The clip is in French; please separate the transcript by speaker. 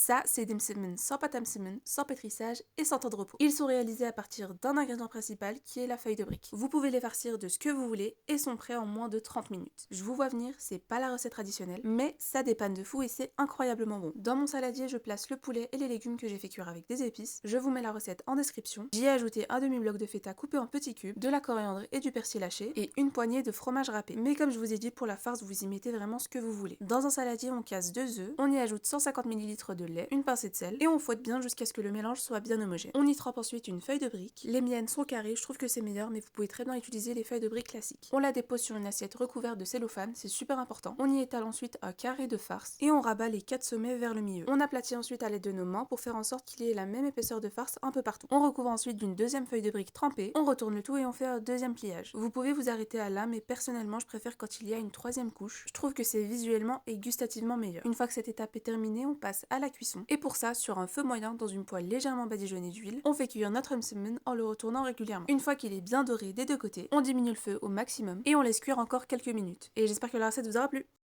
Speaker 1: Ça, c'est des msemen sans pâte à msemen, sans pétrissage et sans temps de repos. Ils sont réalisés à partir d'un ingrédient principal qui est la feuille de brique. Vous pouvez les farcir de ce que vous voulez et sont prêts en moins de 30 minutes. Je vous vois venir, c'est pas la recette traditionnelle, mais ça dépanne de fou et c'est incroyablement bon. Dans mon saladier, je place le poulet et les légumes que j'ai fait cuire avec des épices. Je vous mets la recette en description. J'y ai ajouté un demi-bloc de feta coupé en petits cubes, de la coriandre et du persil haché et une poignée de fromage râpé. Mais comme je vous ai dit, pour la farce, vous y mettez vraiment ce que vous voulez. Dans un saladier, on casse 2 œufs, on y ajoute 150 ml de lait, une pincée de sel et on fouette bien jusqu'à ce que le mélange soit bien homogène. On y trempe ensuite une feuille de brique. Les miennes sont carrées, je trouve que c'est meilleur, mais vous pouvez très bien utiliser les feuilles de brique classiques. On la dépose sur une assiette recouverte de cellophane, c'est super important. On y étale ensuite un carré de farce et on rabat les 4 sommets vers le milieu. On aplatit ensuite à l'aide de nos mains pour faire en sorte qu'il y ait la même épaisseur de farce un peu partout. On recouvre ensuite d'une deuxième feuille de brique trempée, on retourne le tout et on fait un deuxième pliage. Vous pouvez vous arrêter à là, mais personnellement je préfère quand il y a une troisième couche. Je trouve que c'est visuellement et gustativement meilleur. Une fois que cette étape est terminée, on passe à la cuisson. Et pour ça, sur un feu moyen dans une poêle légèrement badigeonnée d'huile, on fait cuire notre msemen en le retournant régulièrement. Une fois qu'il est bien doré des deux côtés, on diminue le feu au maximum et on laisse cuire encore quelques minutes. Et j'espère que la recette vous aura plu.